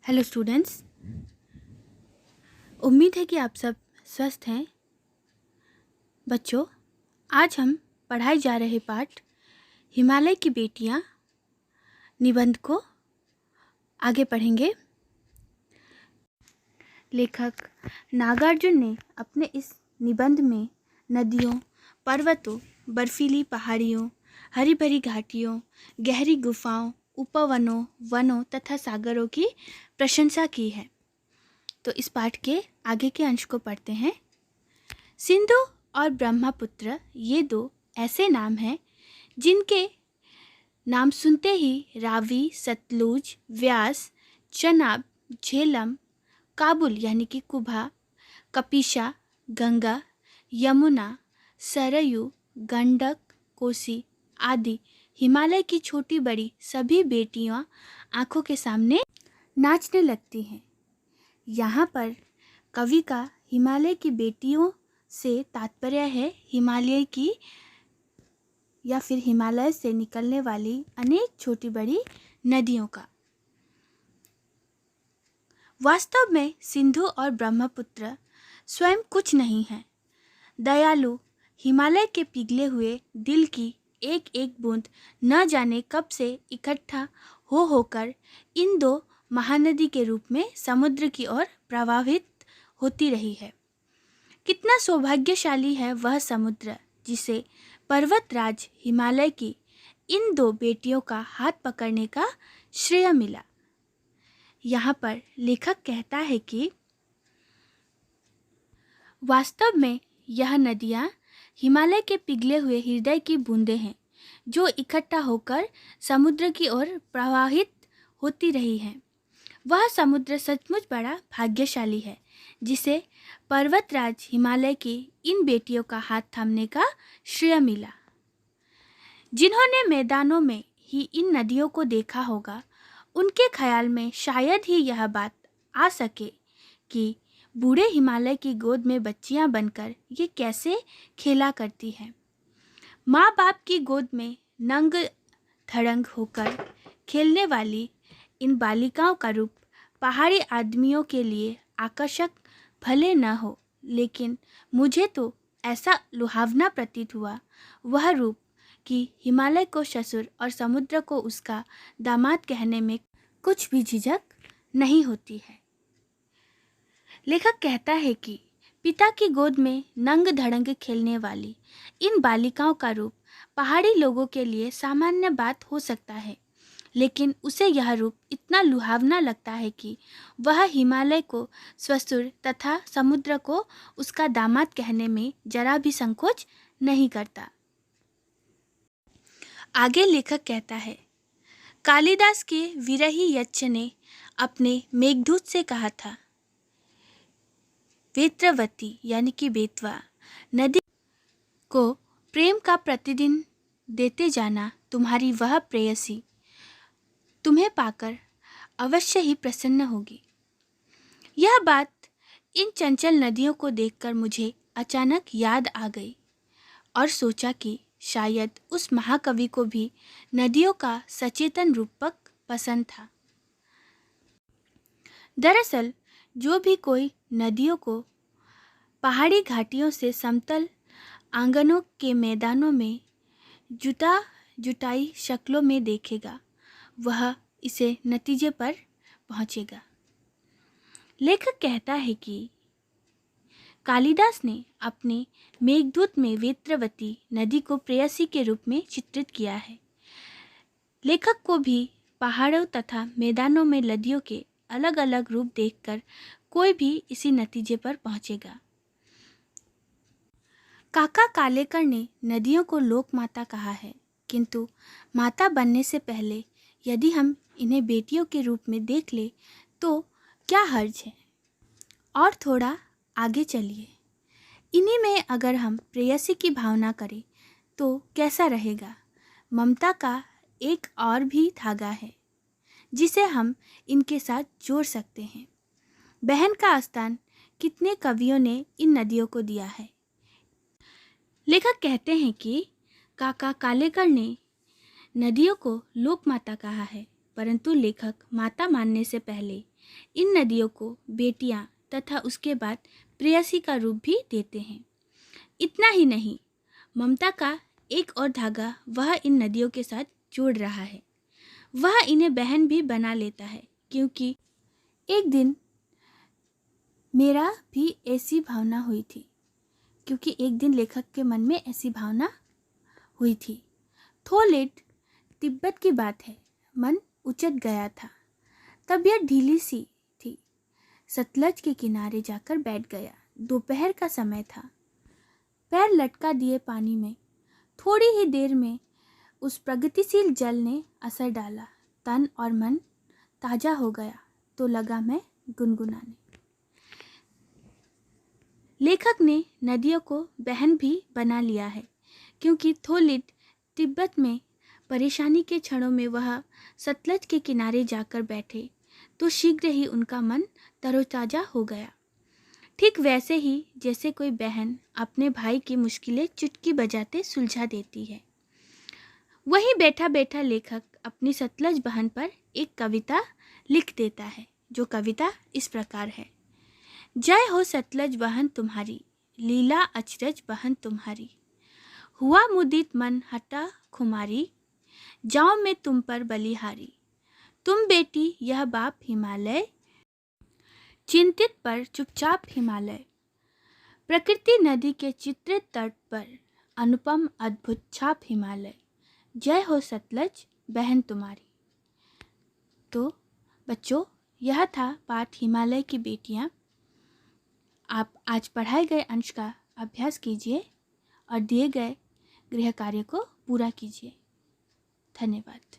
Hello students. उम्मीद है कि आप सब स्वस्थ हैं। बच्चों, आज हम पढ़ाए जा रहे पाठ हिमालय की बेटियां निबंध को आगे पढ़ेंगे। लेखक नागार्जुन ने अपने इस निबंध में नदियों, पर्वतों, बर्फीली पहाड़ियों, हरी भरी घाटियों, गहरी गुफाओं, उपवनों, वनों तथा सागरों की प्रशंसा की है। तो इस पाठ के आगे के अंश को पढ़ते हैं। सिंधु और ब्रह्मपुत्र ये दो ऐसे नाम हैं जिनके नाम सुनते ही रावी, सतलुज, व्यास, चनाब, झेलम, काबुल यानी कि कुभा, कपिशा, गंगा, यमुना, सरयू, गंडक, कोसी आदि हिमालय की छोटी बड़ी सभी बेटियां आंखों के सामने नाचने लगती हैं। यहाँ पर कवि का हिमालय की बेटियों से तात्पर्य है हिमालय की या फिर हिमालय से निकलने वाली अनेक छोटी बड़ी नदियों का। वास्तव में सिंधु और ब्रह्मपुत्र स्वयं कुछ नहीं है। दयालु हिमालय के पिघले हुए दिल की एक एक बूंद न जाने कब से इकट्ठा होकर इन दो महानदी के रूप में समुद्र की ओर प्रवाहित होती रही है। कितना सौभाग्यशाली है वह समुद्र जिसे पर्वतराज हिमालय की इन दो बेटियों का हाथ पकड़ने का श्रेय मिला। यहाँ पर लेखक कहता है कि वास्तव में यह नदियाँ हिमालय के पिघले हुए हृदय की बूंदें हैं जो इकट्ठा होकर समुद्र की ओर प्रवाहित होती रही हैं। वह समुद्र सचमुच बड़ा भाग्यशाली है जिसे पर्वतराज हिमालय की इन बेटियों का हाथ थामने का श्रेय मिला। जिन्होंने मैदानों में ही इन नदियों को देखा होगा, उनके ख्याल में शायद ही यह बात आ सके कि बूढ़े हिमालय की गोद में बच्चियां बनकर ये कैसे खेला करती हैं। माँ बाप की गोद में नंग धड़ंग होकर खेलने वाली इन बालिकाओं का रूप पहाड़ी आदमियों के लिए आकर्षक भले न हो, लेकिन मुझे तो ऐसा लुभावना प्रतीत हुआ वह रूप कि हिमालय को ससुर और समुद्र को उसका दामाद कहने में कुछ भी झिझक नहीं होती है। लेखक कहता है कि पिता की गोद में नंग धड़ंग खेलने वाली इन बालिकाओं का रूप पहाड़ी लोगों के लिए सामान्य बात हो सकता है, लेकिन उसे यह रूप इतना लुभावना लगता है कि वह हिमालय को ससुर तथा समुद्र को उसका दामाद कहने में जरा भी संकोच नहीं करता। आगे लेखक कहता है, कालिदास के विरही यक्ष ने अपने मेघदूत से कहा था, वेत्रवती यानी कि बेतवा नदी को प्रेम का प्रतिदिन देते जाना, तुम्हारी वह प्रेयसी तुम्हें पाकर अवश्य ही प्रसन्न होगी। यह बात इन चंचल नदियों को देखकर मुझे अचानक याद आ गई और सोचा कि शायद उस महाकवि को भी नदियों का सचेतन रूपक पसंद था। दरअसल जो भी कोई नदियों को पहाड़ी घाटियों से समतल आंगनों के मैदानों में जुटाई शक्लों में देखेगा, वह इसे नतीजे पर पहुंचेगा। लेखक कहता है कि कालिदास ने अपने मेघदूत में वेत्रवती नदी को प्रेयसी के रूप में चित्रित किया है। लेखक को भी पहाड़ों तथा मैदानों में नदियों के अलग अलग रूप देखकर कोई भी इसी नतीजे पर पहुंचेगा। काका कालेकर ने नदियों को लोक माता कहा है, किंतु माता बनने से पहले यदि हम इन्हें बेटियों के रूप में देख ले तो क्या हर्ज है। और थोड़ा आगे चलिए, इन्हीं में अगर हम प्रेयसी की भावना करें तो कैसा रहेगा। ममता का एक और भी धागा है जिसे हम इनके साथ जोड़ सकते हैं। बहन का स्थान कितने कवियों ने इन नदियों को दिया है। लेखक कहते हैं कि काका कालेकर ने नदियों को लोक माता कहा है, परंतु लेखक माता मानने से पहले इन नदियों को बेटियां तथा उसके बाद प्रेयसी का रूप भी देते हैं। इतना ही नहीं, ममता का एक और धागा वह इन नदियों के साथ जोड़ रहा है। वह इन्हें बहन भी बना लेता है, क्योंकि एक दिन मेरा भी ऐसी भावना हुई थी क्योंकि एक दिन लेखक के मन में ऐसी भावना हुई थी। थोलेट तिब्बत की बात है। मन उचट गया था। तबीयत ढीली सी थी। सतलज के किनारे जाकर बैठ गया। दोपहर का समय था। पैर लटका दिए पानी में। थोड़ी ही देर में उस प्रगतिशील जल ने असर डाला। तन और मन ताजा हो गया तो लगा मैं गुनगुनाने। लेखक ने नदियों को बहन भी बना लिया है, क्योंकि थोलिट तिब्बत में परेशानी के क्षणों में वह सतलज के किनारे जाकर बैठे तो शीघ्र ही उनका मन तरोताजा हो गया। ठीक वैसे ही जैसे कोई बहन अपने भाई की मुश्किलें चुटकी बजाते सुलझा देती है। वहीं बैठा बैठा लेखक अपनी सतलज बहन पर एक कविता लिख देता है, जो कविता इस प्रकार है। जय हो सतलज बहन तुम्हारी, लीला अचरज बहन तुम्हारी। हुआ मुदित मन हटा खुमारी, जाऊं मैं तुम पर बलिहारी। तुम बेटी यह बाप हिमालय, चिंतित पर चुपचाप हिमालय। प्रकृति नदी के चित्रित तट पर, अनुपम अद्भुत छाप हिमालय। जय हो सतलज बहन तुम्हारी। तो बच्चों, यह था पाठ हिमालय की बेटियां। आप आज पढ़ाए गए अंश का अभ्यास कीजिए और दिए गए गृह कार्य को पूरा कीजिए। धन्यवाद।